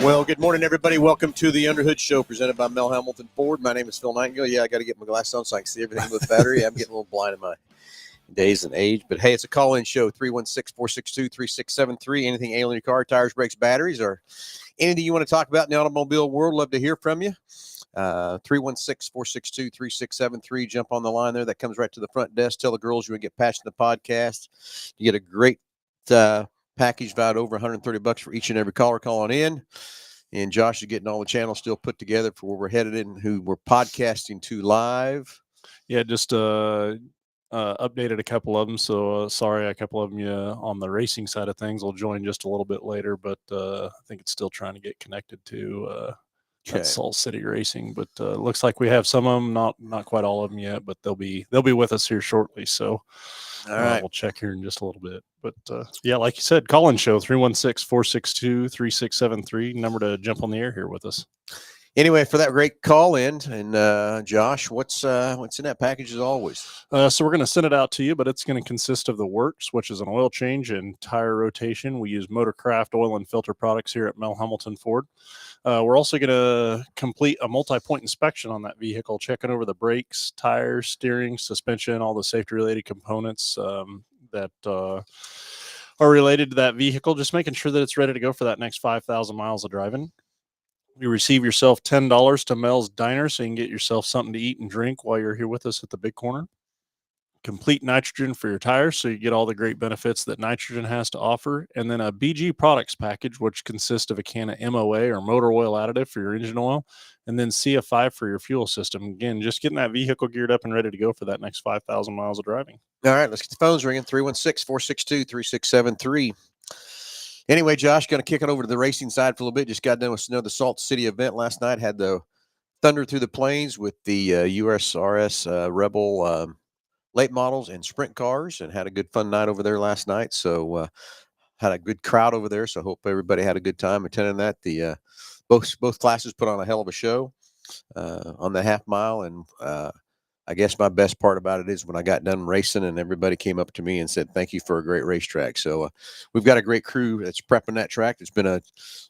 Well, good morning, everybody. Welcome to the Underhood Show presented by Mel Hambelton Ford. My name is Phil Nightingale. Yeah, I got to get my glasses on so I can see everything with battery. I'm getting a little blind in my days and age. But, hey, it's a call-in show, 316-462-3673. Anything ailing your car, tires, brakes, batteries, or anything you want to talk about in the automobile world, love to hear from you. 316-462-3673. Jump on the line there. That comes right to the front desk. Tell the girls you want to get patched in the podcast. You get a great package valued over $130 for each and every caller calling in. And Josh is getting all the channels still put together for where we're headed in, who we're podcasting to live. Yeah, just updated a couple of them. So sorry, a couple of them on the racing side of things will join just a little bit later, but I think it's still trying to get connected to Salt City Racing. But looks like we have some of them, not quite all of them yet, but they'll be with us here shortly. So all right, we'll check here in just a little bit. But yeah, like you said, call-in show 316-462-3673, number to jump on the air here with us. Anyway, for that great call in, and Josh, what's in that package as always? So we're going to send it out to you, but it's going to consist of the works, which is an oil change and tire rotation. We use Motorcraft oil and filter products here at Mel Hambelton Ford. We're also going to complete a multi-point inspection on that vehicle, checking over the brakes, tires, steering, suspension, all the safety-related components that are related to that vehicle, just making sure that it's ready to go for that next 5,000 miles of driving. You receive yourself $10 to Mel's Diner so you can get yourself something to eat and drink while you're here with us at the Big Corner. Complete nitrogen for your tires so you get all the great benefits that nitrogen has to offer. And then a BG products package, which consists of a can of MOA or motor oil additive for your engine oil, and then CF5 for your fuel system. Again, just getting that vehicle geared up and ready to go for that next 5,000 miles of driving. All right, let's get the phones ringing, 316-462-3673. Anyway, Josh, going to kick it over to the racing side for a little bit. Just got done with the Salt City event last night. Had the Thunder Through the Plains with the USRS Rebel late models and sprint cars, and had a good fun night over there last night. So had a good crowd over there. So I hope everybody had a good time attending that. The both classes put on a hell of a show on the half mile, and I guess my best part about it is when I got done racing and everybody came up to me and said, thank you for a great racetrack. So we've got a great crew that's prepping that track. It's been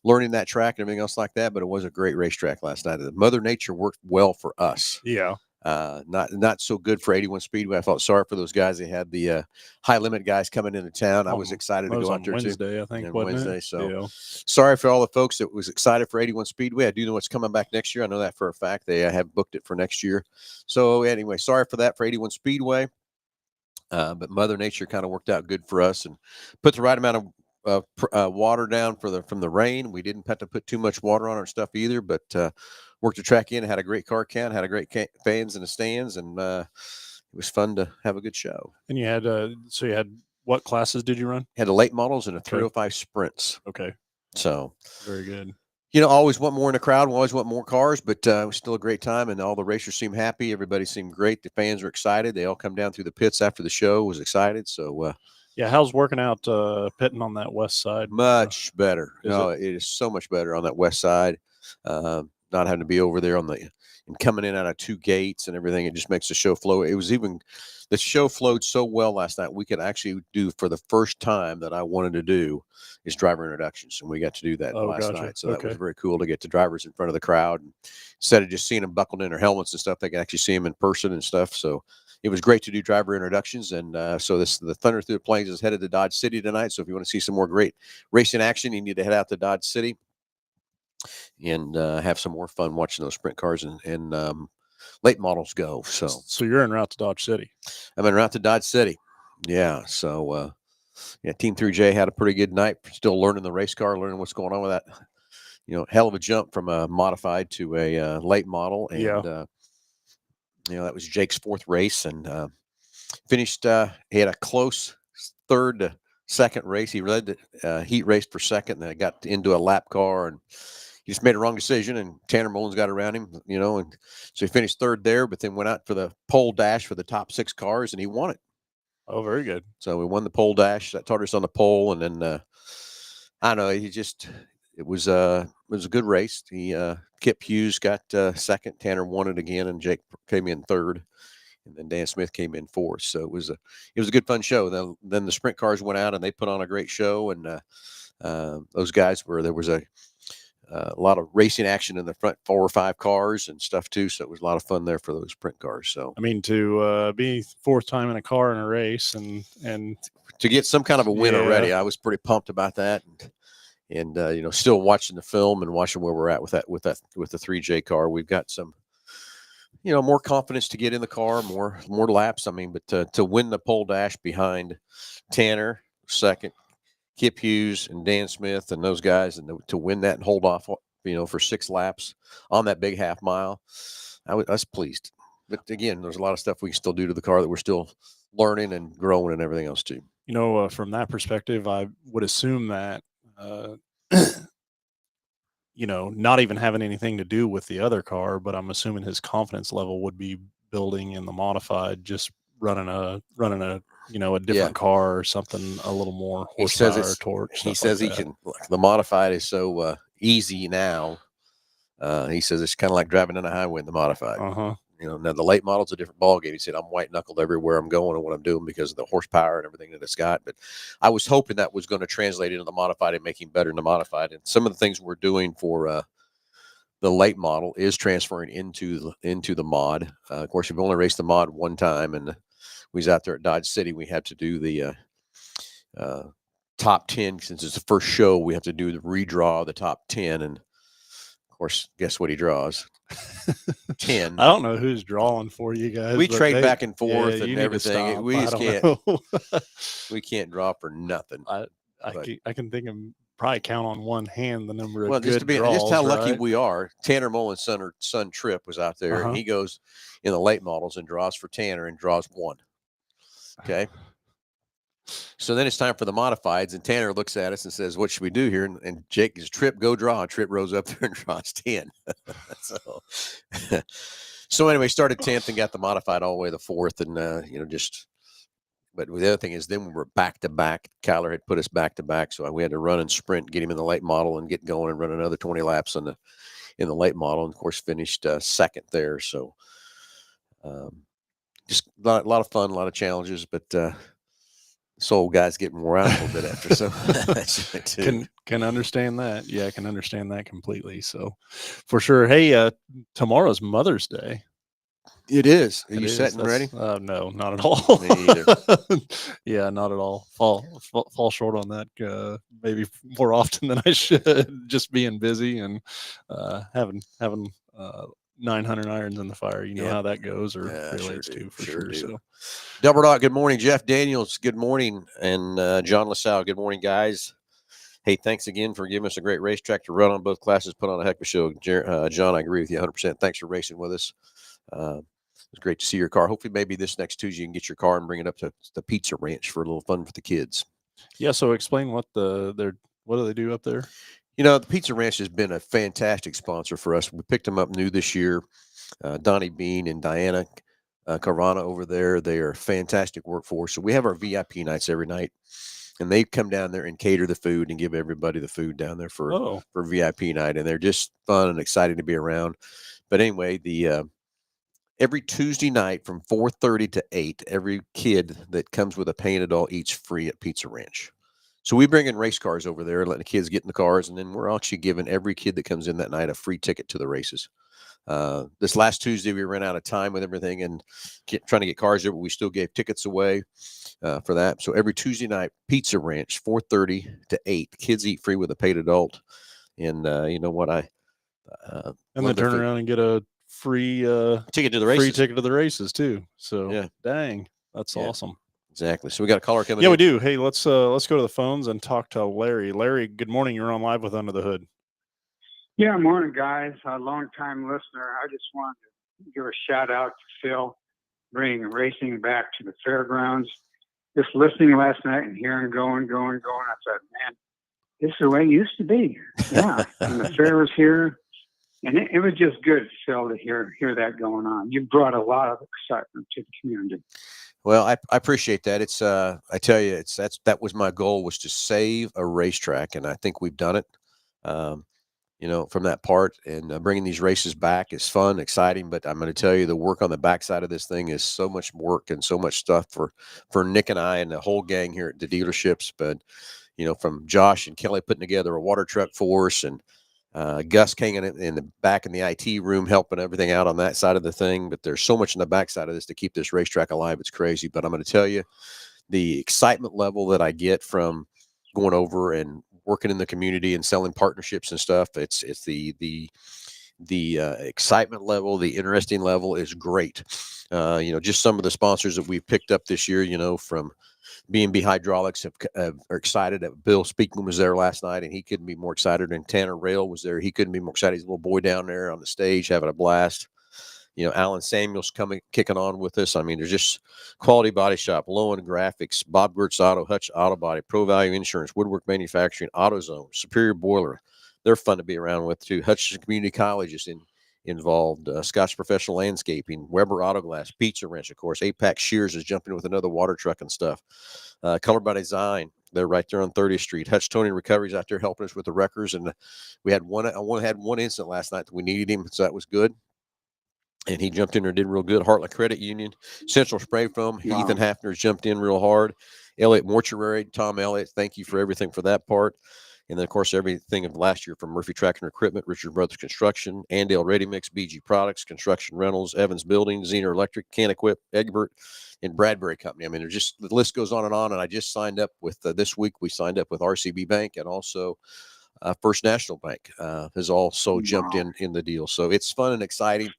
learning that track and everything else like that, but it was a great racetrack last night. Mother Nature worked well for us. Yeah. Not so good for 81 Speedway. I felt sorry for those guys. They had the high limit guys coming into town. I was excited to go out there Wednesday, I think, Wednesday. So sorry for all the folks that was excited for 81 Speedway. I do know it's coming back next year. I know that for a fact. They have booked it for next year. So anyway, sorry for that for 81 Speedway. But Mother Nature kind of worked out good for us and put the right amount of water down from the rain. We didn't have to put too much water on our stuff either, but worked the track in, had a great car count, had a great fans in the stands, and it was fun to have a good show. And you had what classes did you run? Had the late models and a 305 sprints. Okay. So very good. Always want more in the crowd. We always want more cars, but it was still a great time, and all the racers seemed happy. Everybody seemed great. The fans were excited. They all come down through the pits after the show, was excited. So yeah, how's working out pitting on that west side? Much better. It is so much better on that west side. Not having to be over there and coming in out of two gates and everything. It just makes the show flow. The show flowed so well last night. We could actually do, for the first time that I wanted to do, is driver introductions. And we got to do that last night. So that was very cool to get the drivers in front of the crowd. And instead of just seeing them buckled in their helmets and stuff, they can actually see them in person and stuff. So it was great to do driver introductions. And so the Thunder Through the Plains is headed to Dodge City tonight. So if you want to see some more great racing action, you need to head out to Dodge City and have some more fun watching those sprint cars and late models go. So you're en route to Dodge City. I'm en route to Dodge City. Yeah. So Team 3J had a pretty good night. Still learning the race car, learning what's going on with that. Hell of a jump from a modified to a late model. And that was Jake's fourth race, and finished. He had a close third to second race. He led the heat race for second, and then got into a lap car, and he just made a wrong decision, and Tanner Mullins got around him, and so he finished third there, but then went out for the pole dash for the top six cars, and he won it. Oh, very good. So we won the pole dash. That started us on the pole, and then I don't know. It was a good race. Kip Hughes got second. Tanner won it again, and Jake came in third, and then Dan Smith came in fourth. So it was a good fun show. Then the sprint cars went out, and they put on a great show, and those guys there was a a lot of racing action in the front 4 or 5 cars and stuff too. So it was a lot of fun there for those sprint cars. So I mean, to be fourth time in a car in a race and to get some kind of a win already, I was pretty pumped about that. And you know, still watching the film and watching where we're at with the 3J car. We've got some, you know, more confidence to get in the car, more laps. I mean, but to win the pole dash behind Tanner, second, Kip Hughes and Dan Smith and those guys, and to win that and hold off, you know, for 6 laps on that big half mile, I was pleased. But again, there's a lot of stuff we can still do to the car that we're still learning and growing and everything else too. You know, from that perspective, I would assume that, you know, not even having anything to do with the other car, but I'm assuming his confidence level would be building in the modified, just running a you know, a different car or something a little more horsepower, torque. He says he can. The modified is so easy now. He says it's kind of like driving on a highway in the modified. You know, now the late model's a different ballgame. He said I'm white knuckled everywhere I'm going and what I'm doing because of the horsepower and everything that it's got. But I was hoping that was going to translate into the modified and make him better in the modified. And some of the things we're doing for the late model is transferring into the mod. Of course, we've only raced the mod one time, and we was out there at Dodge City. We had to do the top 10 since it's the first show. We have to do the redraw of the top 10, and of course, guess what he draws? 10. I don't know who's drawing for you guys. We trade back and forth and you everything. We just can't. We can't draw for nothing. I can think of probably count on one hand the number of just draws, how lucky we are. Tanner Mullen's son Trip was out there, and he goes in the late models and draws for Tanner and draws 1. Okay. So then it's time for the modifieds, and Tanner looks at us and says, "What should we do here?" And Jake is Trip, go draw. And Trip rose up there and draws 10. So anyway, started 10th and got the modified all the way to the 4th, and you know, just. But the other thing is, then we were back to back. Kyler had put us back to back, so we had to run and sprint, get him in the late model, and get going and run another 20 laps in the late model, and of course finished second there. So just a lot of fun, a lot of challenges, but. Soul guys getting wore out a little bit after, so can understand that. Yeah, I can understand that completely. So, for sure. Hey, tomorrow's Mother's Day. It is. Are you setting ready? No, not at all. Me either. Yeah, not at all. Fall short on that. Maybe more often than I should. Just being busy and having 900 irons in the fire. You know how that goes, or relates to for sure. So, Double Dot, good morning. Jeff Daniels, good morning. And John LaSalle, good morning, guys. Hey, thanks again for giving us a great racetrack to run on. Both classes put on a heck of a show. John, I agree with you 100%. Thanks for racing with us. It was great to see your car. Hopefully, maybe this next Tuesday you can get your car and bring it up to the Pizza Ranch for a little fun for the kids. Yeah. So explain what what do they do up there? You know, the Pizza Ranch has been a fantastic sponsor for us. We picked them up new this year. Donnie Bean and Diana Carvana over there. They are a fantastic workforce. So we have our VIP nights every night, and they come down there and cater the food and give everybody the food down there for VIP night. And they're just fun and exciting to be around. But anyway, every Tuesday night from 4:30 to 8, every kid that comes with a paying adult eats free at Pizza Ranch. So we bring in race cars over there, letting the kids get in the cars, and then we're actually giving every kid that comes in that night a free ticket to the races. This last Tuesday, we ran out of time with everything and trying to get cars there, but we still gave tickets away for that. So every Tuesday night, Pizza Ranch, 4:30 to 8, kids eat free with a paid adult. And you know what? And then turn around and get a free ticket to the races. Free ticket to the races too. So dang, that's awesome. Exactly. So we got a caller coming in. Yeah, we do. Hey, let's go to the phones and talk to Larry. Larry, good morning. You're on live with Under the Hood. Yeah, morning, guys. A long-time listener. I just wanted to give a shout-out to Phil, bringing racing back to the fairgrounds. Just listening last night and hearing going. I thought, man, this is the way it used to be. Yeah, and the fair was here. And it was just good, Phil, to hear that going on. You brought a lot of excitement to the community. Well, I appreciate that. It's I tell you, that was my goal, was to save a racetrack, and I think we've done it. You know, from that part, and bringing these races back is fun, exciting. But I'm going to tell you, the work on the backside of this thing is so much work and so much stuff for Nick and I and the whole gang here at the dealerships. But you know, from Josh and Kelly putting together a water truck for us, and Gus hanging in the back in the IT room, helping everything out on that side of the thing. But there's so much in the backside of this to keep this racetrack alive. It's crazy. But I'm going to tell you, the excitement level that I get from going over and working in the community and selling partnerships and stuff, it's the excitement level, the interesting level is great. Just some of the sponsors that we've picked up this year, from B&B Hydraulics are excited that Bill Speakman was there last night, and he couldn't be more excited. And Tanner Rail was there. He couldn't be more excited. He's a little boy down there on the stage having a blast. Alan Samuels kicking on with us. I mean, there's just Quality Body Shop, Lowen Graphics, Bob Gertz Auto, Hutch Auto Body, Pro Value Insurance, Woodwork Manufacturing, AutoZone, Superior Boiler. They're fun to be around with too. Hutchinson Community College is involved. Scotch Professional Landscaping, Weber Auto Glass, Pizza Ranch, of course. APAC Shears is jumping with another water truck and stuff. Color by Design, they're right there on 30th Street. Hutch Tony Recovery's out there helping us with the wreckers, and we had one incident last night that we needed him, so that was good. And he jumped in there and did real good. Heartland Credit Union, Central Spray Foam, wow. Ethan Hafner's jumped in real hard. Elliott Mortuary, Tom Elliott, thank you for everything for that part. And then, of course, everything of last year from Murphy Tractor Equipment, Richard Brothers Construction, Andale Ready Mix, BG Products, Construction Rentals, Evans Building, Zener Electric, Can Equip, Egbert, and Bradbury Company. I mean, the list goes on. And I just signed up with, this week, we signed up with RCB Bank, and also First National Bank has also jumped in the deal. So it's fun and exciting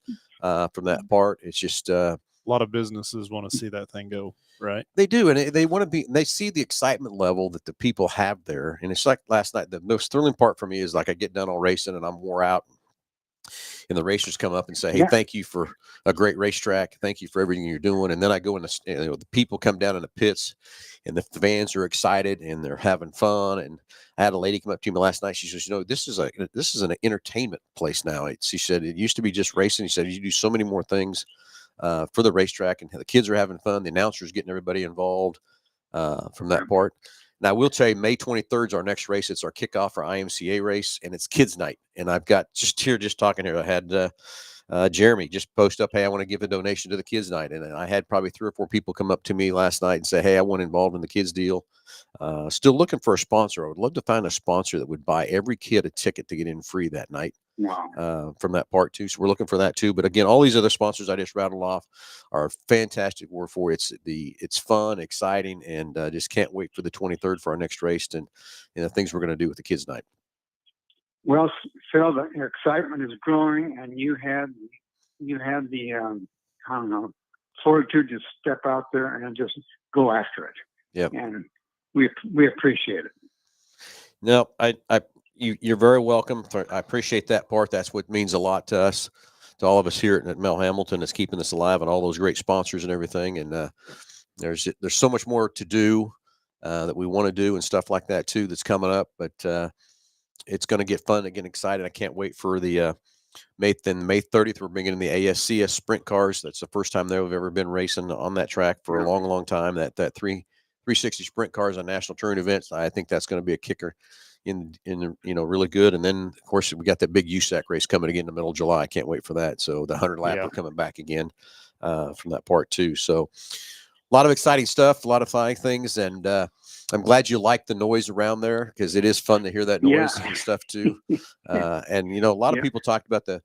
from that part. It's just a lot of businesses want to see that thing go. Right. They do. And they want to be, and they see the excitement level that the people have there. And it's like last night, the most thrilling part for me is like I get done all racing and I'm wore out. And the racers come up and say, hey, thank you for a great racetrack. Thank you for everything you're doing. And then I go in the people come down in the pits and the fans are excited and they're having fun. And I had a lady come up to me last night. She says, this is an entertainment place now. She said, it used to be just racing. She said, you do so many more things for the racetrack, and the kids are having fun. The announcers getting everybody involved from that part. Now, I will tell you, May 23rd is our next race. It's our kickoff for IMCA race, and it's kids' night. And I've got just talking here. I had Jeremy just post up, hey, I want to give a donation to the kids' night. And I had probably 3 or 4 people come up to me last night and say, hey, I want involved in the kids' deal. Still looking for a sponsor. I would love to find a sponsor that would buy every kid a ticket to get in free that night. Wow. From that part too. So we're looking for that too. But again, all these other sponsors I just rattled off are fantastic work for. It's fun, exciting, and just can't wait for the 23rd for our next race and the things we're going to do with the kids' night. Well, Phil, the excitement is growing, and you had the fortitude to step out there and just go after it. Yeah, and we appreciate it. No, you're very welcome. I appreciate that part. That's what means a lot to us, to all of us here at Mel Hambelton. That's keeping us alive, and all those great sponsors and everything. And there's so much more to do that we want to do and stuff like that too that's coming up. But it's going to get fun and get excited. I can't wait for the May 30th. We're bringing in the ASCS sprint cars. That's the first time they've ever been racing on that track for a long, long time. That 360 sprint cars on national touring events. I think that's going to be a kicker. In really good. And then of course we got that big USAC race coming again in the middle of July. I can't wait for that. So the 100 lapper coming back again from that part too. So a lot of exciting stuff, a lot of fun things. And I'm glad you like the noise around there, because it is fun to hear that noise and stuff too. And a lot of people talked about the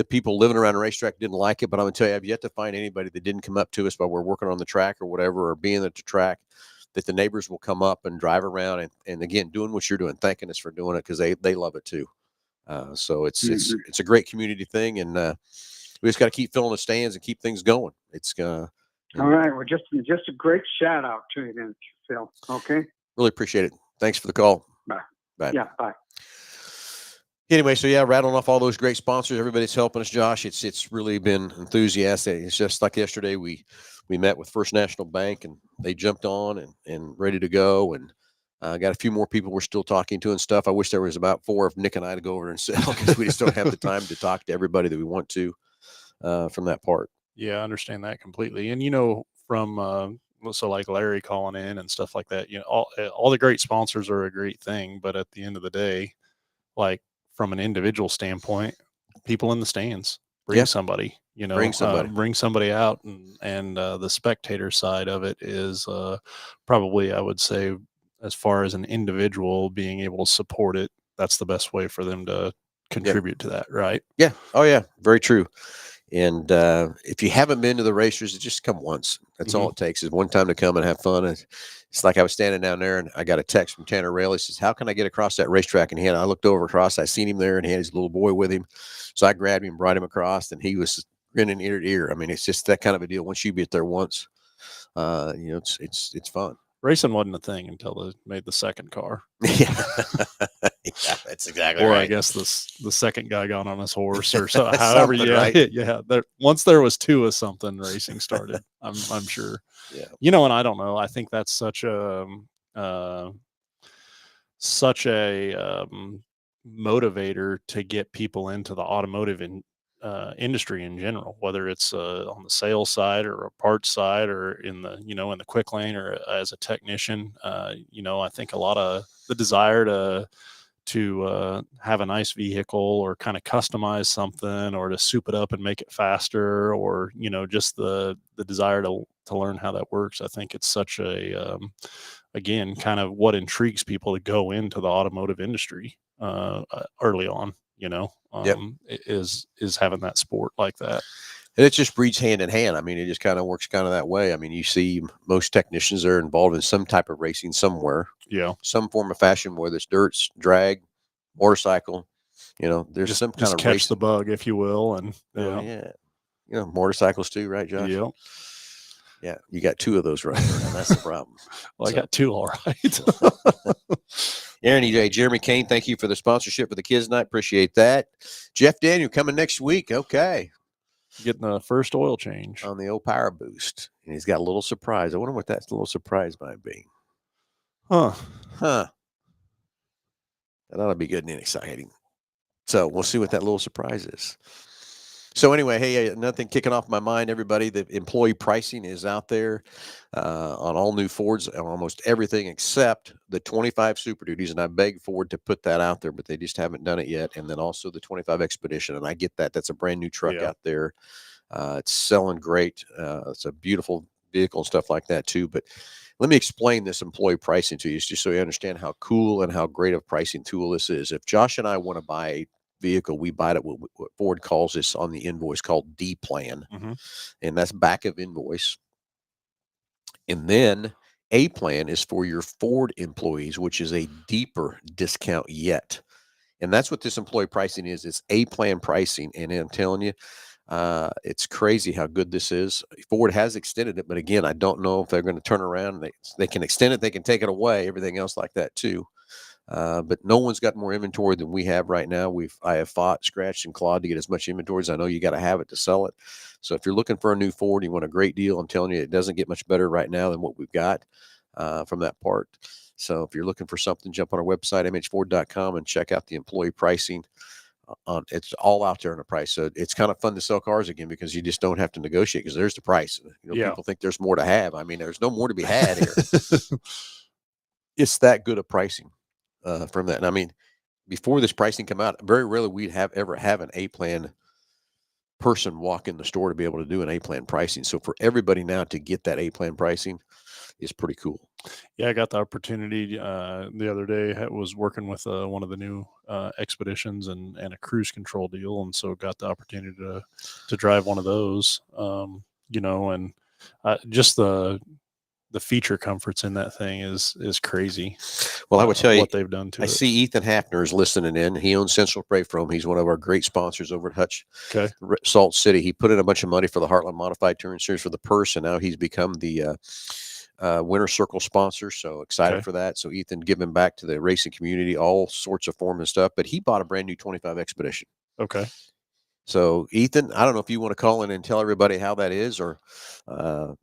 people living around the racetrack didn't like it, but I'm gonna tell you, I've yet to find anybody that didn't come up to us while we're working on the track or whatever, or being at the track, that the neighbors will come up and drive around and again, doing what you're doing, thanking us for doing it, because they love it too. So it's a great community thing, and we just got to keep filling the stands and keep things going. It's all right. Well, just a great shout out to you then, Phil. Okay. Really appreciate it. Thanks for the call. Bye. Bye. Yeah. Bye. Anyway, so rattling off all those great sponsors, everybody's helping us, Josh. It's really been enthusiastic. It's just like yesterday, we met with First National Bank, and they jumped on and ready to go. And got a few more people we're still talking to and stuff. I wish there was about 4 of Nick and I to go over and sell, because we just don't have the time to talk to everybody that we want to from that part. Yeah, I understand that completely. And, from so like Larry calling in and stuff like that, all the great sponsors are a great thing. But at the end of the day, like from an individual standpoint, people in the stands, bring somebody, bring somebody out, and the spectator side of it is probably, I would say, as far as an individual being able to support it, that's the best way for them to contribute to that, right? Yeah. Oh, yeah. Very true. And if you haven't been to the racers, just come once. That's all it takes is one time to come and have fun. And it's like I was standing down there and I got a text from Tanner Rail. He says, "How can I get across that racetrack?" And I looked over across. I seen him there and he had his little boy with him. So I grabbed him, brought him across, and he was grinning ear to ear. I mean, it's just that kind of a deal. Once you get there once, it's fun. Racing wasn't a thing until they made the second car. Yeah. Yeah, that's exactly or right. I guess the second guy got on his horse or so. However, right? Yeah. Once there was two of something, racing started. I'm sure. Yeah. And I don't know. I think that's such a motivator to get people into the automotive industry in general, whether it's on the sales side or a parts side or in the in the quick lane or as a technician. I think a lot of the desire to have a nice vehicle or kind of customize something or to soup it up and make it faster or just the desire to learn how that works. I think it's such a again kind of what intrigues people to go into the automotive industry early on. Is having that sport like that. And it just breeds hand in hand. I mean, it just kind of works kind of that way. I mean, you see most technicians are involved in some type of racing somewhere. Yeah. Some form of fashion, whether it's dirt, drag, motorcycle. There's just, some kind of catch racing. the bug, if you will. And yeah. Motorcycles too, right, Josh? Yeah. Yeah. You got two of those right there. That's the problem. Well, I got two, all right. Aaron EJ, Jeremy Kane, thank you for the sponsorship for the kids night. Appreciate that. Jeff Daniel coming next week. Okay. Getting the first oil change on the old power boost. And he's got a little surprise. I wonder what that little surprise might be. Huh. That ought to be good and exciting. So we'll see what that little surprise is. So anyway, hey, nothing kicking off my mind, everybody. The employee pricing is out there on all new Fords, on almost everything except the 25 Super Duties. And I begged Ford to put that out there, but they just haven't done it yet. And then also the 25 Expedition. And I get that. That's a brand new truck out there. It's selling great. It's a beautiful vehicle and stuff like that too. But let me explain this employee pricing to you just so you understand how cool and how great of pricing tool this is. If Josh and I want to buy a vehicle, we buy it what Ford calls this on the invoice called D plan. And that's back of invoice. And then A plan is for your Ford employees, which is a deeper discount yet. And that's what this employee pricing is. It's A plan pricing. And I'm telling you, it's crazy how good this is. Ford has extended it, but again, I don't know if they're going to turn around. They can extend it, they can take it away, everything else like that too. But no one's got more inventory than we have right now. I have fought, scratched, and clawed to get as much inventory as I know you got to have it to sell it. So if you're looking for a new Ford, you want a great deal. I'm telling you, it doesn't get much better right now than what we've got from that part. So if you're looking for something, jump on our website, mhford.com, and check out the employee pricing. It's all out there on the price. So it's kind of fun to sell cars again because you just don't have to negotiate because there's the price. People think there's more to have. I mean, there's no more to be had here. It's that good of pricing from that. And I mean, before this pricing come out, very rarely we'd ever have an A plan person walk in the store to be able to do an A plan pricing. So for everybody now to get that A plan pricing is pretty cool. Yeah, I got the opportunity the other day. I was working with one of the new expeditions and a cruise control deal, and so got the opportunity to drive one of those. And just the feature comforts in that thing is crazy. Well, I would tell you what they've done to it. I see Ethan Hafner is listening in. He owns Central Spray Foam. He's one of our great sponsors over at Hutch, Salt City. He put in a bunch of money for the Heartland Modified Touring Series for the purse, and now he's become the Winter Circle sponsor. So excited for that. So Ethan giving back to the racing community, all sorts of form and stuff. But he bought a brand new 25 Expedition. Okay. So Ethan, I don't know if you want to call in and tell everybody how that is, or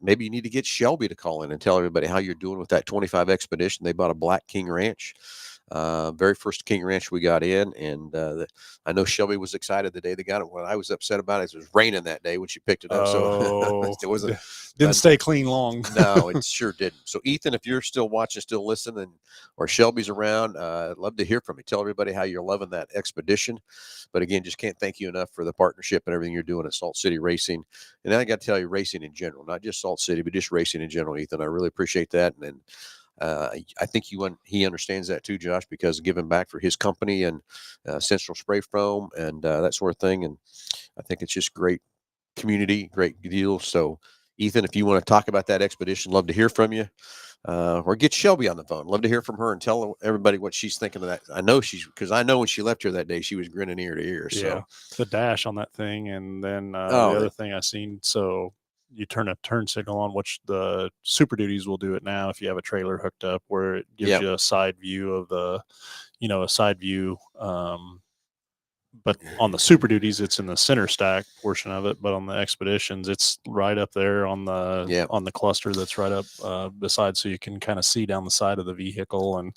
maybe you need to get Shelby to call in and tell everybody how you're doing with that 25 Expedition. They bought a Black King Ranch. Very first King Ranch we got in, and I know Shelby was excited the day they got it. What I was upset about it was raining that day when she picked it up, so it wasn't didn't stay clean long. No, it sure didn't. So Ethan, if you're still watching, still listening, or Shelby's around, I'd love to hear from you. Tell everybody how you're loving that expedition. But again, just can't thank you enough for the partnership and everything you're doing at Salt City Racing. And I got to tell you, racing in general, not just Salt City, but just racing in general, Ethan. I really appreciate that, and I think he understands that too, Josh, because giving back for his company and Central Spray Foam and that sort of thing. And I think it's just great community, great deal. So, Ethan, if you want to talk about that expedition, love to hear from you. Or get Shelby on the phone. Love to hear from her and tell everybody what she's thinking of that. I know when she left here that day, she was grinning ear to ear. So. Yeah, the dash on that thing, and then the other thing I seen. So you turn a turn signal on, which the Super Duties will do it now if you have a trailer hooked up, where it gives you a side view of the, a side view. But on the Super Duties, it's in the center stack portion of it. But on the Expeditions, it's right up there on the cluster that's right up beside, so you can kind of see down the side of the vehicle. And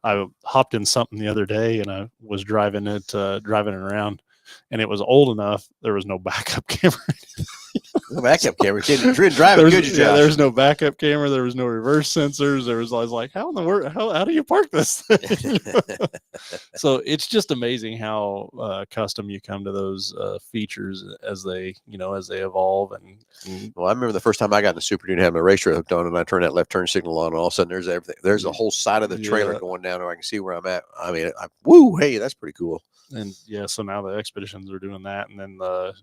I hopped in something the other day, and I was driving it around, and it was old enough. There was no backup camera. No backup camera. You didn't drive it, could you, Josh? Yeah, there's no backup camera. There was no reverse sensors. I was like, how in the world? How do you park this thing? So it's just amazing how custom you come to those features as they evolve. And well, I remember the first time I got in the Super Duty, having a racer hooked on, and I turned that left turn signal on, and all of a sudden there's everything. There's a whole side of the trailer going down, where I can see where I'm at. I mean, hey, that's pretty cool. And yeah, so now the Expeditions are doing that, and then the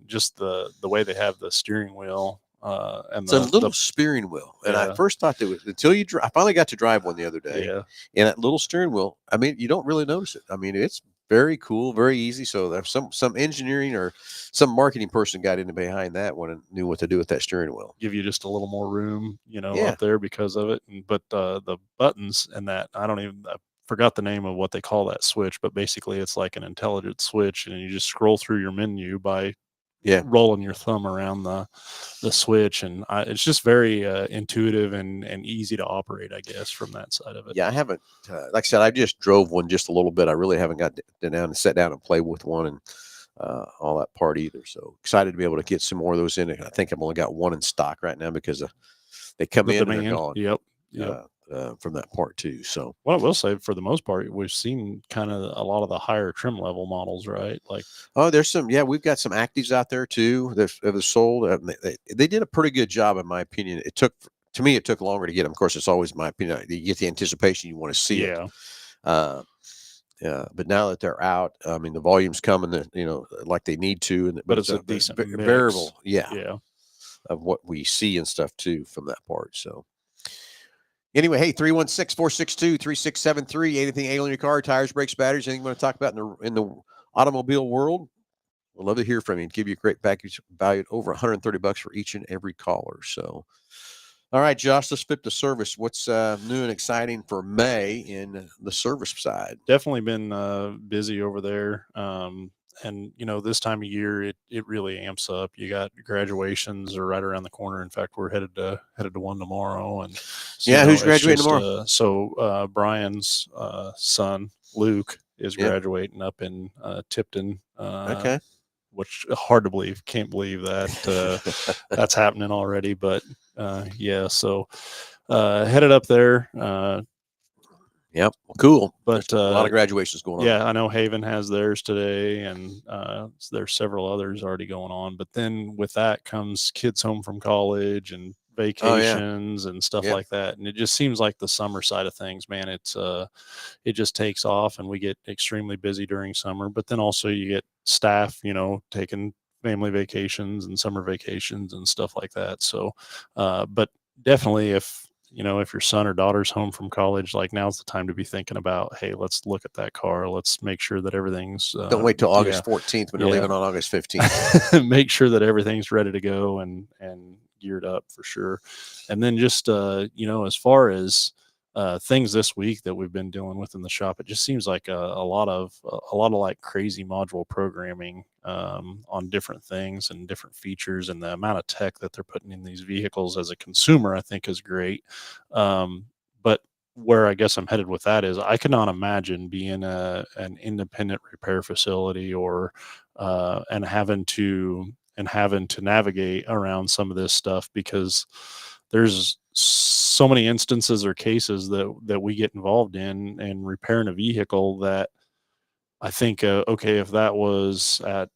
way they have the steering wheel, and it's a little steering wheel. And I first thought that until I finally got to drive one the other day. Yeah, and that little steering wheel, I mean, you don't really notice it. I mean, it's very cool, very easy. So there's some engineering or some marketing person got in behind that one and knew what to do with that steering wheel. Give you just a little more room, up there because of it. But the buttons and that, I forgot the name of what they call that switch, but basically it's like an intelligent switch, and you just scroll through your menu by rolling your thumb around the switch, and it's just very intuitive and easy to operate, I guess, from that side of it. Yeah, I haven't, like I said, I just drove one just a little bit. I really haven't got down and sat down and play with one and all that part either. So excited to be able to get some more of those in. I think I've only got one in stock right now because they come in and they're gone. Yep. From that part too. So what I will say, for the most part, we've seen kind of a lot of the higher trim level models, right? Like, there's some, we've got some Actives out there too that have sold. They did a pretty good job, in my opinion. It took longer to get them. Of course, it's always my opinion. You get the anticipation, you want to see it. But now that they're out, I mean, the volume's coming, like they need to. But it's a decent variable, of what we see and stuff too from that part. So. Anyway, hey, 316-462-3673. Anything ailing your car, tires, brakes, batteries, anything you want to talk about in the automobile world? We'd love to hear from you and give you a great package valued over $130 for each and every caller. So, all right, Josh, let's flip to service. What's new and exciting for May in the service side? Definitely been busy over there. And this time of year, it really amps up. You got graduations are right around the corner. In fact, we're headed to one tomorrow. And so, who's graduating tomorrow? Brian's son Luke is graduating up in Tipton. Okay. Which hard to believe. Can't believe that that's happening already. But so headed up there. Yep. Cool. But a lot of graduations going on. Yeah, I know Haven has theirs today, and there's several others already going on. But then with that comes kids home from college and vacations and stuff like that. And it just seems like the summer side of things, man, it just takes off, and we get extremely busy during summer. But then also you get staff, taking family vacations and summer vacations and stuff like that. So, but definitely if your son or daughter's home from college, like, now's the time to be thinking about, hey, let's look at that car. Let's make sure that everything's don't wait till August 14th when you're leaving on August 15th. Make sure that everything's ready to go and geared up for sure. And then just as far as things this week that we've been dealing with in the shop, it just seems like a lot of like crazy module programming on different things and different features, and the amount of tech that they're putting in these vehicles as a consumer, I think, is great. But where I guess I'm headed with that is, I cannot imagine being an independent repair facility or and having to navigate around some of this stuff, because there's so many instances or cases that we get involved in repairing a vehicle that I think, okay, if that was at,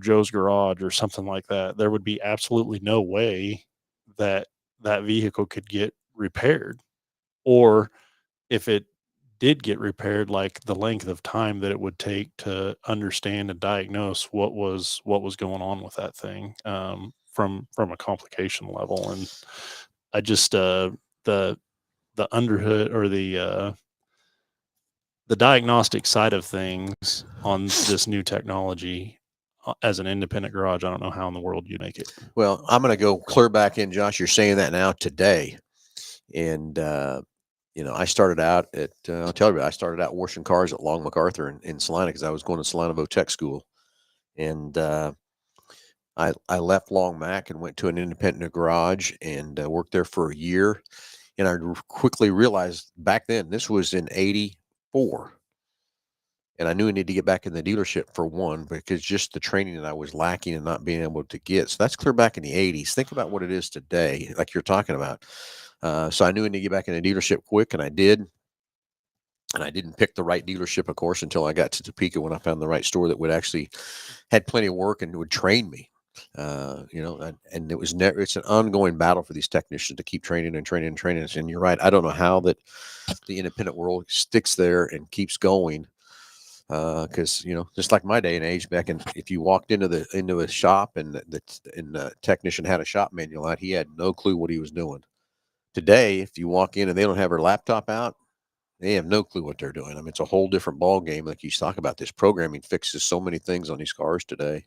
Joe's garage or something like that, there would be absolutely no way that vehicle could get repaired. Or if it did get repaired, like the length of time that it would take to understand and diagnose what was going on with that thing, from a complication level. And I just the underhood, or the diagnostic side of things on this new technology, as an independent garage, I don't know how in the world you make it. Well, I'm going to go clear back in, Josh. You're saying that now today. And, I started out at, I'll tell you, I started out washing cars at Long MacArthur in Salina, because I was going to Salina Tech School. And I left Long Mac and went to an independent garage and worked there for a year. And I quickly realized back then, this was in 84. And I knew I needed to get back in the dealership, for one, because just the training that I was lacking and not being able to get. So that's clear back in the 80s. Think about what it is today, like you're talking about. So I knew I needed to get back in the dealership quick, and I did. And I didn't pick the right dealership, of course, until I got to Topeka, when I found the right store that would actually had plenty of work and would train me. And it was it's an ongoing battle for these technicians to keep training and training and training. And you're right. I don't know how that the independent world sticks there and keeps going. Because just like my day and age, back in, if you walked into a shop and the technician had a shop manual out, he had no clue what he was doing. Today, if you walk in and they don't have their laptop out, they have no clue what they're doing. I mean, it's a whole different ball game. Like you talk about, this programming fixes so many things on these cars today,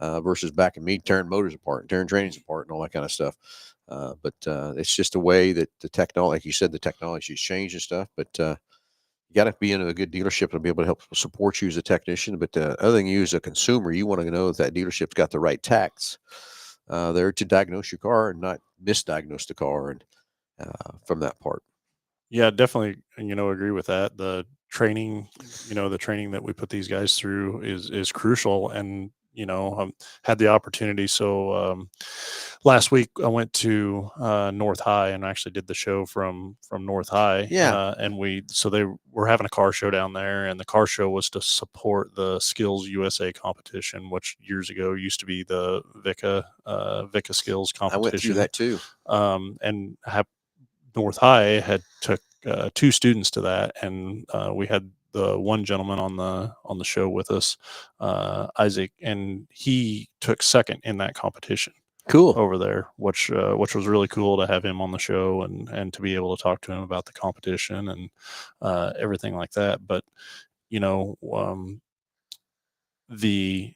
versus back in me tearing motors apart and tearing trainings apart and all that kind of stuff. But it's just a way that the technology, like you said, the technology has changed and stuff. But you got to be in a good dealership to be able to help support you as a technician. But the other thing, you as a consumer, you want to know that dealership's got the right techs there to diagnose your car and not misdiagnose the car, and from that part. Yeah, definitely. Agree with that. The training that we put these guys through is crucial. And had the opportunity. So last week I went to North High and actually did the show from North High. Yeah. And they were having a car show down there, and the car show was to support the Skills USA competition, which years ago used to be the VICA Skills competition. I went through that too. And North High had took 2 students to that, and we had the one gentleman on the show with us, Isaac, and he took second in that competition. Cool. Over there, which was really cool to have him on the show and to be able to talk to him about the competition and everything like that. But the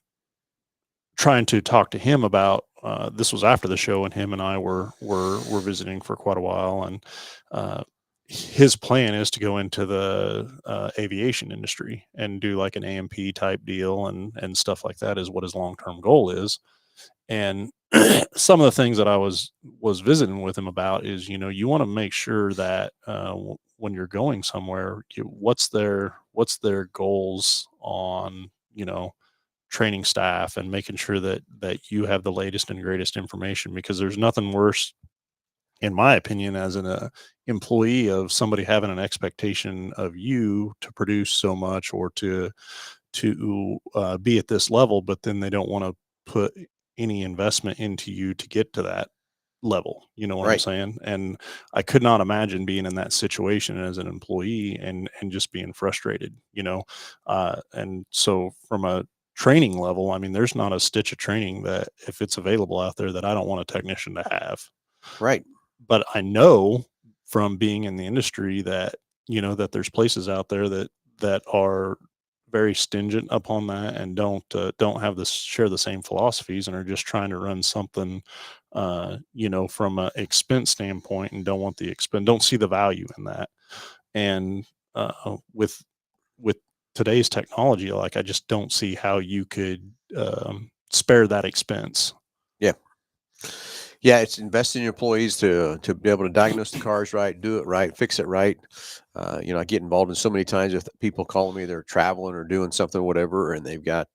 trying to talk to him about this was after the show, and him and I were visiting for quite a while, and his plan is to go into the aviation industry and do like an AMP type deal and stuff like that, is what his long-term goal is. And some of the things that I was visiting with him about is, you want to make sure that when you're going somewhere, what's their goals on, training staff and making sure that you have the latest and greatest information, because there's nothing worse, in my opinion, as an employee, of somebody having an expectation of you to produce so much or to be at this level, but then they don't want to put any investment into you to get to that level. You know what I'm Right. saying? And I could not imagine being in that situation as an employee and just being frustrated, and so from a training level, I mean, there's not a stitch of training that, if it's available out there, that I don't want a technician to have. Right. But I know from being in the industry that, that there's places out there that are very stingent upon that and don't have share the same philosophies, and are just trying to run something, from an expense standpoint, and don't want the expense, don't see the value in that. And with today's technology, like, I just don't see how you could spare that expense. Yeah. Yeah, it's investing in your employees to be able to diagnose the cars right, do it right, fix it right. I get involved in so many times with people calling me, they're traveling or doing something, whatever, and they've got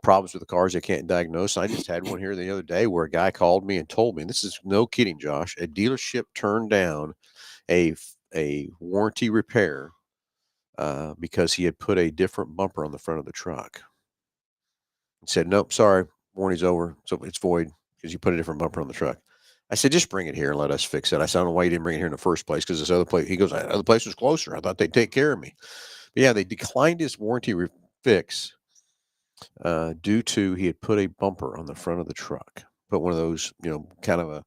problems with the cars they can't diagnose. I just had one here the other day where a guy called me and told me, and this is no kidding, Josh, a dealership turned down a warranty repair because he had put a different bumper on the front of the truck. He said, "Nope, sorry, warranty's over, so it's void because you put a different bumper on the truck." I said, just bring it here and let us fix it. I said, I don't know why you didn't bring it here in the first place, because this other place, he goes, that other place was closer. I thought they'd take care of me. But yeah, they declined his warranty fix due to he had put a bumper on the front of the truck, put one of those, kind of a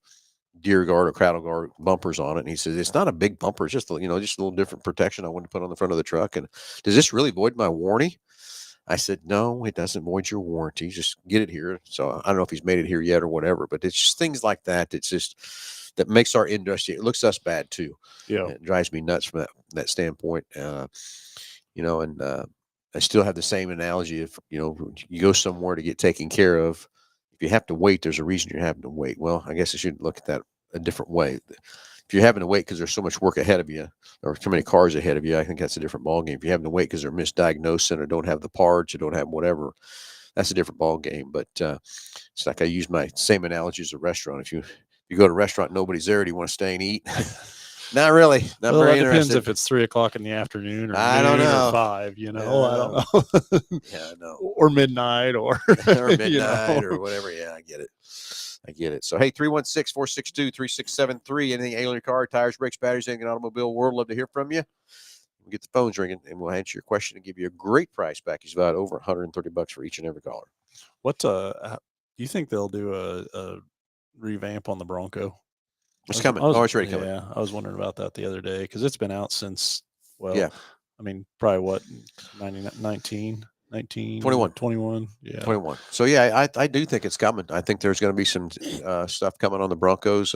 deer guard or cradle guard bumpers on it. And he says, it's not a big bumper. It's just, just a little different protection I wanted to put on the front of the truck. And does this really void my warranty? I said, no, it doesn't void your warranty. Just get it here. So I don't know if he's made it here yet or whatever, but it's just things like that. It's just that makes our industry, it looks us bad too. Yeah. It drives me nuts from that standpoint. And I still have the same analogy. If, you go somewhere to get taken care of, if you have to wait, there's a reason you're having to wait. Well, I guess I should look at that a different way. If you're having to wait because there's so much work ahead of you or too many cars ahead of you, I think that's a different ballgame. If you're having to wait because they're misdiagnosing or don't have the parts or don't have whatever, that's a different ballgame. But it's like I use my same analogy as a restaurant. If you go to a restaurant, nobody's there, do you want to stay and eat? Not really. Not well, very it depends interested. if it's 3:00 in the afternoon or I don't know. or 5. I don't know. Yeah, I know. Or midnight or or midnight or whatever. Yeah, I get it. So, hey, 316-462-3673. Anything ailing your car, tires, brakes, batteries, anything in the automobile world, love to hear from you. We'll get the phones ringing, and we'll answer your question and give you a great price package, about over $130 for each and every caller. What do you think they'll do a revamp on the Bronco? It's coming. It's ready to come. Yeah, I was wondering about that the other day because it's been out since, yeah. I mean, probably what, 19, 21. 21. Yeah. 21. So, yeah, I do think it's coming. I think there's going to be some stuff coming on the Broncos.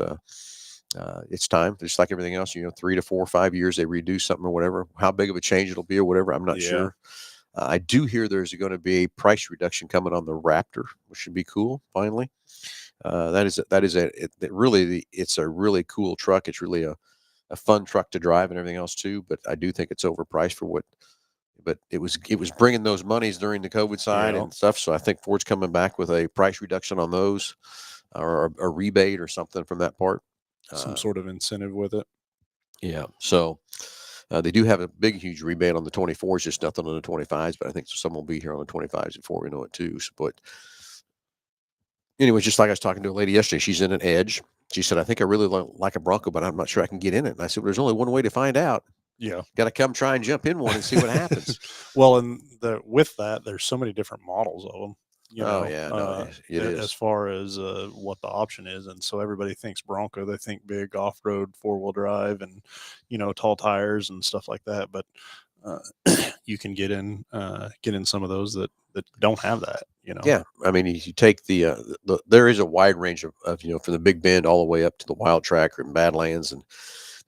It's time. Just like everything else, 3 to 4 or 5 years, they redo something or whatever. How big of a change it'll be or whatever, I'm not sure. I do hear there's going to be a price reduction coming on the Raptor, which should be cool, finally. It's a really cool truck. It's really a fun truck to drive and everything else too. But I do think it's overpriced for what. But it was bringing those monies during the COVID side and stuff. So I think Ford's coming back with a price reduction on those, or a rebate or something from that part. Some sort of incentive with it. Yeah. So they do have a big, huge rebate on the 24s, just nothing on the 25s. But I think some will be here on the 25s before we know it too. But anyway, just like I was talking to a lady yesterday, she's in an Edge. She said, I think I really like a Bronco, but I'm not sure I can get in it. And I said, well, there's only one way to find out. Yeah. Got to come try and jump in one and see what happens. Well, and with that, there's so many different models of them. It is. As far as what the option is. And so everybody thinks Bronco, they think big off-road 4-wheel drive and, tall tires and stuff like that. But you can get in some of those that don't have that, Yeah. I mean, you take there is a wide range of from the Big Bend all the way up to the Wild Track and Badlands. And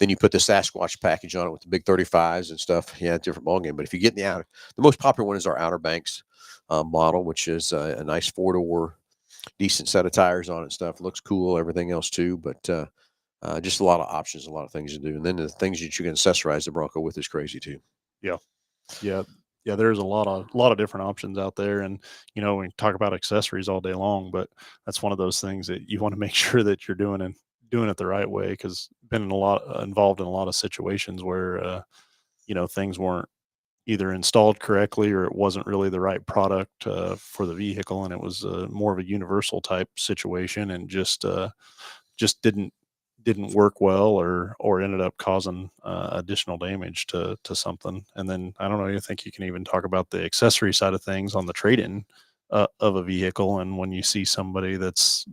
then you put the Sasquatch package on it with the big 35s and stuff. Yeah, different ballgame. But if you get in the most popular one is our Outer Banks model, which is a nice 4-door, decent set of tires on it and stuff. Looks cool, everything else too. But just a lot of options, a lot of things to do. And then the things that you can accessorize the Bronco with is crazy too. Yeah. There's a lot of different options out there, and we can talk about accessories all day long, but that's one of those things that you want to make sure that you're doing it the right way, because been involved in a lot of situations where things weren't either installed correctly or it wasn't really the right product for the vehicle, and it was more of a universal type situation, and just didn't work well or ended up causing additional damage to something. And then I don't know, I think you can even talk about the accessory side of things on the trade-in of a vehicle. And when you see somebody that's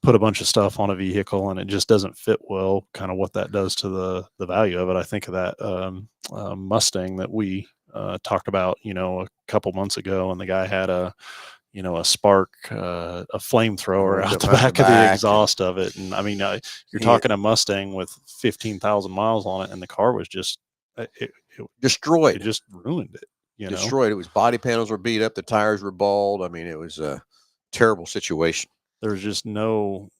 put a bunch of stuff on a vehicle and it just doesn't fit well, kind of what that does to the value of it. I think of that Mustang that we talked about a couple months ago, and the guy had a spark, a flamethrower out the back of the exhaust of it. And I mean, you're talking a Mustang with 15,000 miles on it, and the car was just it destroyed. It just ruined it. Destroyed. It was body panels were beat up, the tires were bald. I mean, it was a terrible situation. There's just the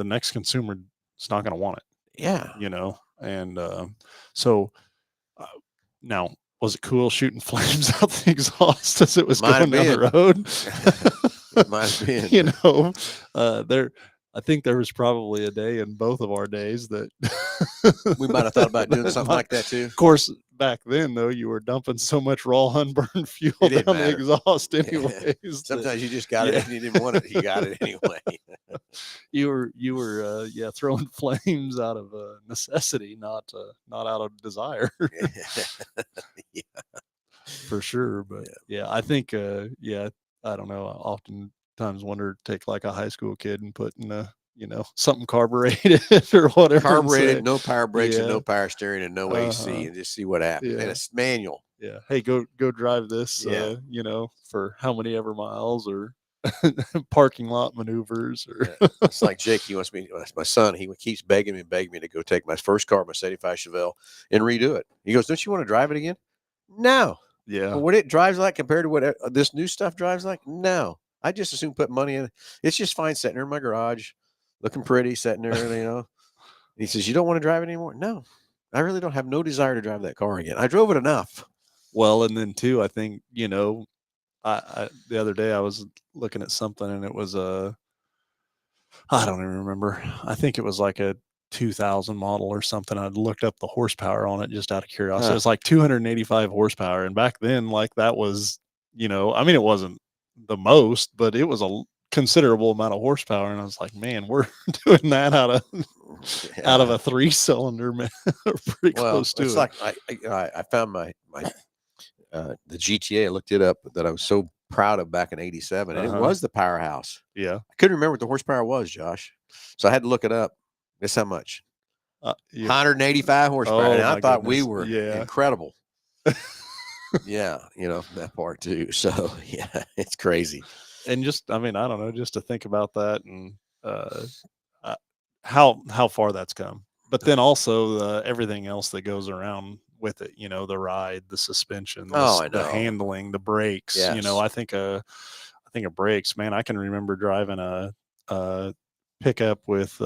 next consumer is not going to want it. Yeah. And so now, was it cool shooting flames out the exhaust as it was going down the road? It might have been. I think there was probably a day in both of our days that We might have thought about doing that something might- like that too. Of course, back then though, you were dumping so much raw unburned fuel It didn't down the matter. exhaust anyways. that Sometimes you just got it yeah. if you didn't want it. You got it anyway. you were throwing flames out of necessity, not out of desire. Yeah. For sure. But yeah, I think I don't know. I oftentimes wonder, take like a high school kid and put in a something carbureted or whatever. and say, Carbureted, no power brakes and yeah. no power steering and no AC, and just see what happens. Yeah. And it's manual. Yeah. Hey, go drive this. Yeah. For how many ever miles or parking lot maneuvers or Yeah. It's like Jake. He wants me. My son. He keeps begging me to go take my first car, my '75 Chevelle, and redo it. He goes, "Don't you want to drive it again?" No. yeah. But what it drives like compared to what this new stuff drives like, no. I just assume put money in. It's just fine sitting there in my garage, looking pretty, sitting there. He says, "You don't want to drive it anymore?" No, I really don't have no desire to drive that car again. I drove it enough. Well, and then too, I think I the other day I was looking at something and it was I don't even remember. I think it was like a 2000 model or something. I looked up the horsepower on it just out of curiosity. It was like 285 horsepower, and back then, like that was, I mean, it wasn't the most, but it was a considerable amount of horsepower. And I was like, man, we're doing that out of a 3-cylinder, man. Pretty close to it's it. like I found my the GTA. I looked it up that I was so proud of back in '87, and it was the powerhouse. Yeah, I couldn't remember what the horsepower was, Josh, so I had to look it up. Guess how much? 185 horsepower. And I thought we were incredible. Yeah, that part too. So yeah, it's crazy. And just, I mean, I don't know, just to think about that and how far that's come. But then also everything else that goes around with it, the ride, the suspension, the handling, the brakes. Yes. I think of brakes, man. I can remember driving a pickup with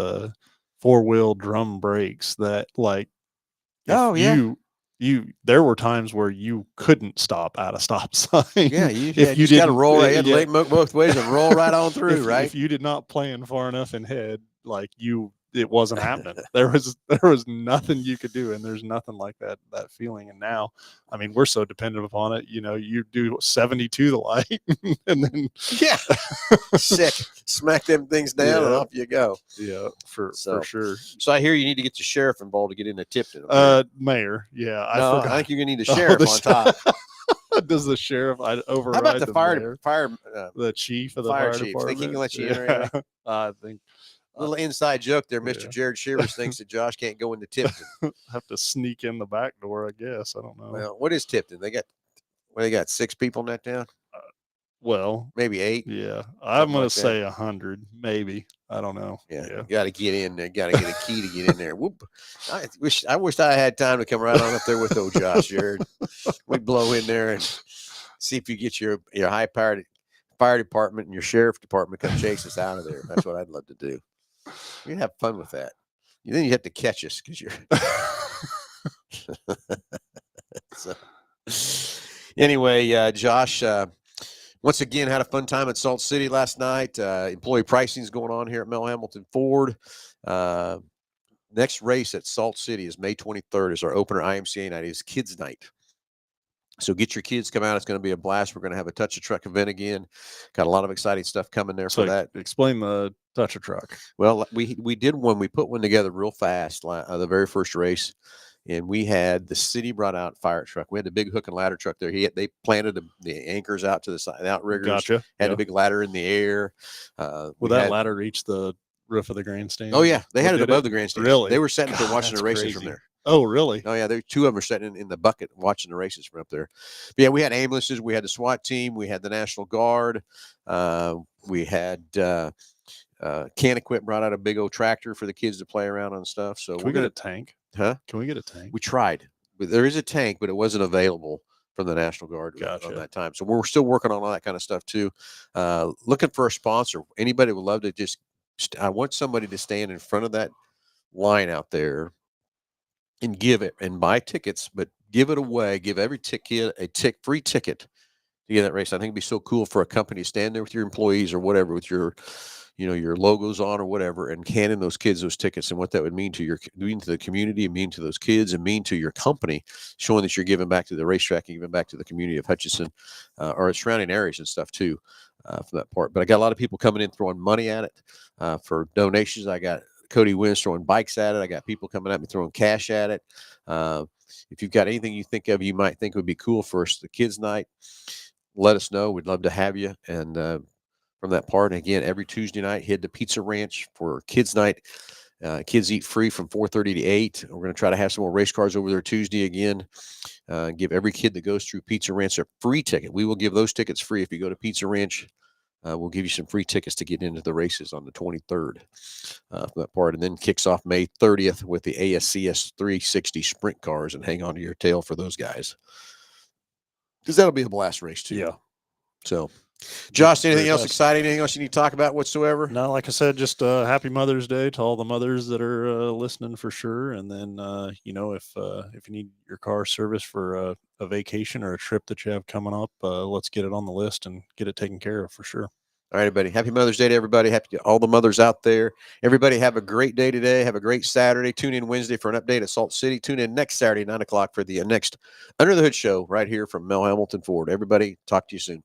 4-wheel drum brakes that there were times where you couldn't stop at a stop sign. Yeah, you just got to roll. You had to make both ways and roll right on through, right? If you did not plan far enough ahead, it wasn't happening. There was nothing you could do, and there's nothing like that feeling. And now, I mean, we're so dependent upon it. You do 70 to the light, and then sick, smack them things down, and off you go. Yeah, for sure. So I hear you need to get the sheriff involved to get into Tipton. Mayor. Yeah, I think you're gonna need the sheriff on top. Does the sheriff override? How about the the chief of the fire chief? Think he can let you in? Right? I think. Little inside joke there. Mr. Jared Shivers thinks that Josh can't go into Tipton. Have to sneak in the back door, I guess. I don't know. Well, what is Tipton? They got 6 people in that town. Well, maybe 8. Yeah, I'm going to say 100, maybe. I don't know. Yeah. You got to get in there. Got to get a key to get in there. Whoop! I wish I had time to come right on up there with old Josh, Jared. We'd blow in there and see if you get your high-powered fire department and your sheriff department come chase us out of there. That's what I'd love to do. We'd have fun with that. Then you have to catch us because you're. So, anyway, Josh, once again, had a fun time at Salt City last night. Employee pricing is going on here at Mel Hambelton Ford. Next race at Salt City is May 23rd. Is our opener IMCA night. It's Kids Night. So get your kids, come out. It's going to be a blast. We're going to have a Touch a Truck event again. Got a lot of exciting stuff coming there for that. Explain the Touch a Truck. Well, we did one. We put one together real fast, the very first race, and we had the city brought out fire truck. We had the big hook and ladder truck there. They planted the anchors out to the side, outriggers. Gotcha. Had a big ladder in the air. Will that ladder reach the roof of the grandstand? Oh yeah, they had it above the grandstand. Really? They were sitting there watching the races from there. Oh, really? Oh, yeah. There 2 of them are sitting in the bucket watching the races from up there. But yeah, we had ambulances. We had the SWAT team. We had the National Guard. We had Can Equip brought out a big old tractor for the kids to play around on stuff. So Can we get a tank? Huh? Can we get a tank? We tried. But there is a tank, but it wasn't available from the National Guard on that time. So we're still working on all that kind of stuff too. Looking for a sponsor. Anybody would love to I want somebody to stand in front of that line out there and give it and buy tickets, but give it away. Give every ticket a free ticket to get that race. I think it'd be so cool for a company to stand there with your employees or whatever, with your your logos on or whatever, and handing those kids those tickets, and what that would mean to the community, mean to those kids, and mean to your company, showing that you're giving back to the racetrack and giving back to the community of Hutchinson, or surrounding areas and stuff too, for that part. But I got a lot of people coming in throwing money at it for donations. I got Cody Wins throwing bikes at it. I got people coming at me throwing cash at it. If you've got anything you think of, you might think would be cool for us, the kids' night, let us know. We'd love to have you. And from that part, and again, every Tuesday night, head to Pizza Ranch for kids' night. Kids eat free from 4:30 to 8. We're going to try to have some more race cars over there Tuesday again. Give every kid that goes through Pizza Ranch a free ticket. We will give those tickets free if you go to Pizza Ranch. We'll give you some free tickets to get into the races on the 23rd for that part. And then kicks off May 30th with the ASCS 360 sprint cars, and hang on to your tail for those guys, because that'll be a blast race too. Yeah. So, Josh, anything Very else nice. exciting? Anything else you need to talk about whatsoever? No, like I said, just happy Mother's Day to all the mothers that are listening for sure. And then, if you need your car service for a vacation or a trip that you have coming up, let's get it on the list and get it taken care of for sure. All right, everybody. Happy Mother's Day to everybody. Happy to all the mothers out there. Everybody have a great day today. Have a great Saturday. Tune in Wednesday for an update at Salt City. Tune in next Saturday, 9 o'clock for the next Under the Hood show right here from Mel Hambelton Ford. Everybody, talk to you soon.